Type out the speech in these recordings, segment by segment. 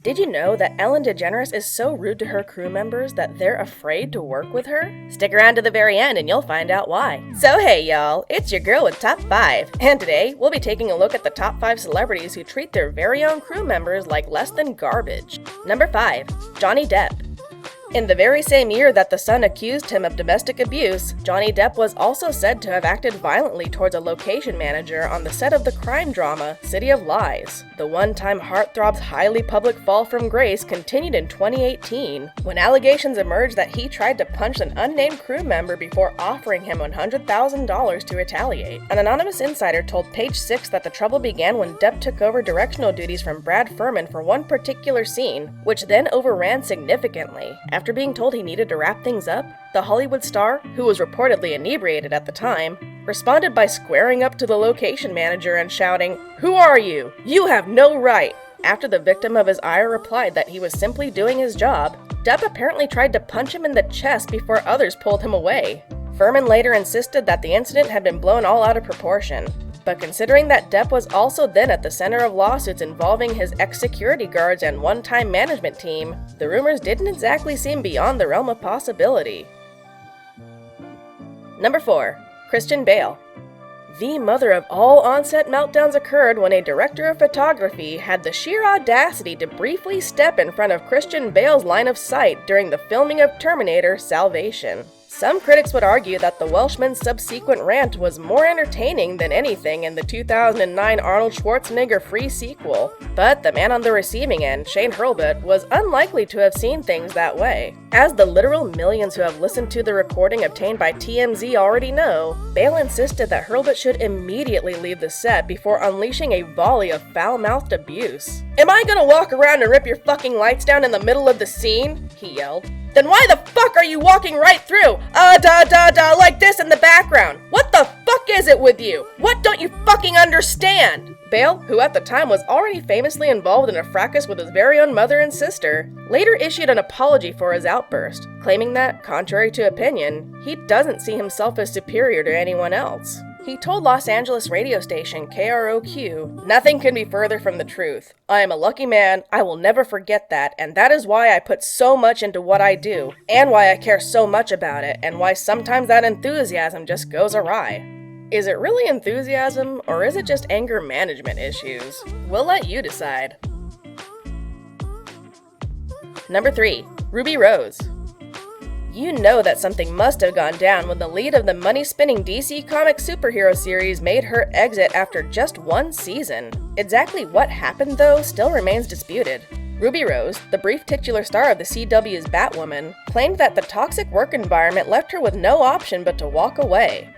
Did you know that Ellen DeGeneres is so rude to her crew members that they're afraid to work with her? Stick around to the very end and you'll find out why. So hey y'all, it's your girl with Top 5, and today we'll be taking a look at the top 5 celebrities who treat their very own crew members like less than garbage. Number 5. Johnny Depp. In the very same year that the Sun accused him of domestic abuse, Johnny Depp was also said to have acted violently towards a location manager on the set of the crime drama City of Lies. The one-time heartthrob's highly public fall from grace continued in 2018, when allegations emerged that he tried to punch an unnamed crew member before offering him $100,000 to retaliate. An anonymous insider told Page 6 that the trouble began when Depp took over directional duties from Brad Furman for one particular scene, which then overran significantly. After being told he needed to wrap things up, the Hollywood star, who was reportedly inebriated at the time, responded by squaring up to the location manager and shouting, "Who are you? You have no right!" After the victim of his ire replied that he was simply doing his job, Depp apparently tried to punch him in the chest before others pulled him away. Furman later insisted that the incident had been blown all out of proportion. But considering that Depp was also then at the center of lawsuits involving his ex-security guards and one-time management team, the rumors didn't exactly seem beyond the realm of possibility. Number 4. Christian Bale. The mother of all on-set meltdowns occurred when a director of photography had the sheer audacity to briefly step in front of Christian Bale's line of sight during the filming of Terminator: Salvation. Some critics would argue that the Welshman's subsequent rant was more entertaining than anything in the 2009 Arnold Schwarzenegger free sequel, but the man on the receiving end, Shane Hurlbut, was unlikely to have seen things that way. As the literal millions who have listened to the recording obtained by TMZ already know, Bale insisted that Hurlbut should immediately leave the set before unleashing a volley of foul-mouthed abuse. "Am I gonna walk around and rip your fucking lights down in the middle of the scene?" he yelled. "Then why the fuck are you walking right through? Like this in the background? What the fuck is it with you? What don't you fucking understand?" Bale, who at the time was already famously involved in a fracas with his very own mother and sister, later issued an apology for his outburst, claiming that, contrary to opinion, he doesn't see himself as superior to anyone else. He told Los Angeles radio station KROQ, "Nothing can be further from the truth. I am a lucky man, I will never forget that, and that is why I put so much into what I do, and why I care so much about it, and why sometimes that enthusiasm just goes awry." Is it really enthusiasm, or is it just anger management issues? We'll let you decide. Number 3. Ruby Rose. You know that something must have gone down when the lead of the money-spinning DC Comics superhero series made her exit after just one season. Exactly what happened, though, still remains disputed. Ruby Rose, the brief titular star of the CW's Batwoman, claimed that the toxic work environment left her with no option but to walk away.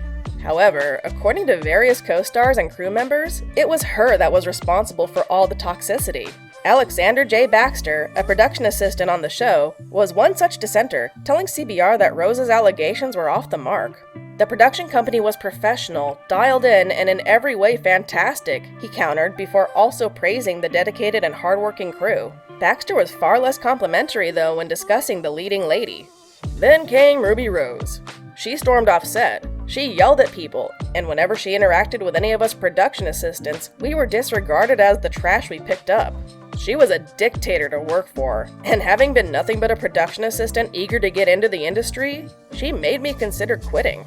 However, according to various co-stars and crew members, it was her that was responsible for all the toxicity. Alexander J. Baxter, a production assistant on the show, was one such dissenter, telling CBR that Rose's allegations were off the mark. The production company was professional, dialed in, and in every way fantastic, he countered before also praising the dedicated and hardworking crew. Baxter was far less complimentary, though, when discussing the leading lady. Then came Ruby Rose. She stormed off set. She yelled at people, and whenever she interacted with any of us production assistants, we were disregarded as the trash we picked up. She was a dictator to work for, and having been nothing but a production assistant eager to get into the industry, she made me consider quitting.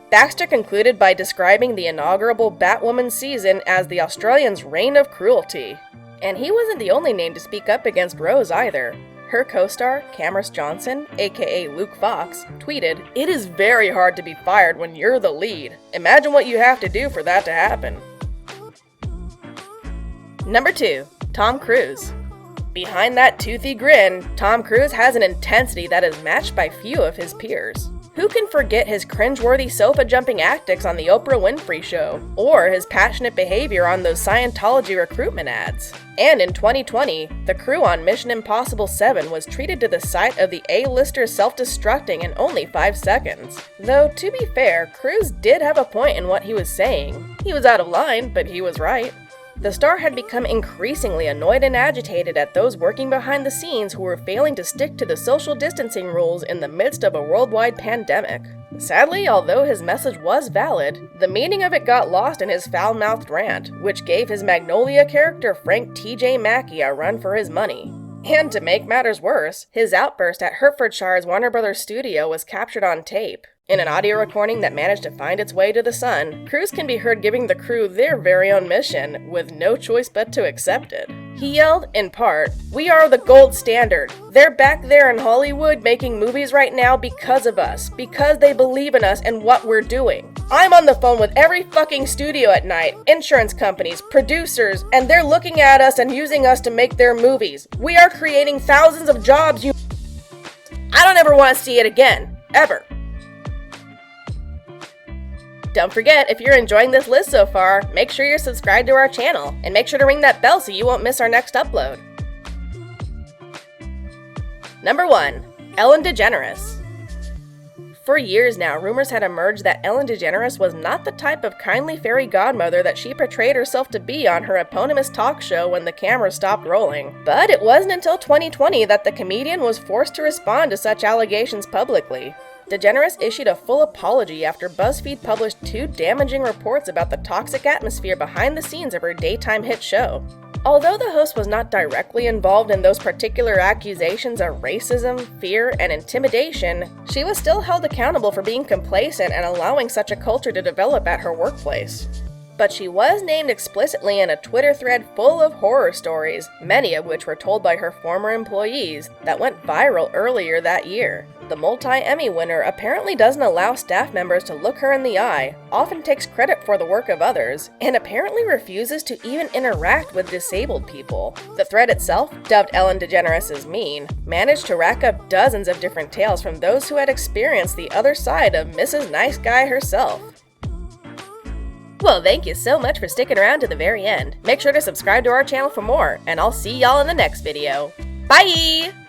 Baxter concluded by describing the inaugural Batwoman season as the Australians' reign of cruelty. And he wasn't the only name to speak up against Rose either. Her co-star, Cameron Johnson, aka Luke Fox, tweeted, "It is very hard to be fired when you're the lead. Imagine what you have to do for that to happen." Number 2. Tom Cruise. Behind that toothy grin, Tom Cruise has an intensity that is matched by few of his peers. Who can forget his cringeworthy sofa-jumping antics on the Oprah Winfrey Show, or his passionate behavior on those Scientology recruitment ads? And in 2020, the crew on Mission Impossible 7 was treated to the sight of the A-lister self-destructing in only 5 seconds. Though, to be fair, Cruise did have a point in what he was saying. He was out of line, but he was right. The star had become increasingly annoyed and agitated at those working behind the scenes who were failing to stick to the social distancing rules in the midst of a worldwide pandemic. Sadly, although his message was valid, the meaning of it got lost in his foul-mouthed rant, which gave his Magnolia character Frank T.J. Mackey a run for his money. And to make matters worse, his outburst at Hertfordshire's Warner Brothers studio was captured on tape. In an audio recording that managed to find its way to The Sun, Cruise can be heard giving the crew their very own mission, with no choice but to accept it. He yelled, in part, "We are the gold standard. They're back there in Hollywood making movies right now because of us, because they believe in us and what we're doing. I'm on the phone with every fucking studio at night, insurance companies, producers, and they're looking at us and using us to make their movies. We are creating thousands of jobs, you I don't ever want to see it again. Ever." Don't forget, if you're enjoying this list so far, make sure you're subscribed to our channel, and make sure to ring that bell so you won't miss our next upload. Number 1. Ellen DeGeneres. For years now, rumors had emerged that Ellen DeGeneres was not the type of kindly fairy godmother that she portrayed herself to be on her eponymous talk show when the cameras stopped rolling. But it wasn't until 2020 that the comedian was forced to respond to such allegations publicly. DeGeneres issued a full apology after BuzzFeed published 2 damaging reports about the toxic atmosphere behind the scenes of her daytime hit show. Although the host was not directly involved in those particular accusations of racism, fear, and intimidation, she was still held accountable for being complacent and allowing such a culture to develop at her workplace. But she was named explicitly in a Twitter thread full of horror stories, many of which were told by her former employees, that went viral earlier that year. The multi-Emmy winner apparently doesn't allow staff members to look her in the eye, often takes credit for the work of others, and apparently refuses to even interact with disabled people. The thread itself, dubbed Ellen DeGeneres' Mean, managed to rack up dozens of different tales from those who had experienced the other side of Mrs. Nice Guy herself. Well, thank you so much for sticking around to the very end. Make sure to subscribe to our channel for more, and I'll see y'all in the next video. Bye!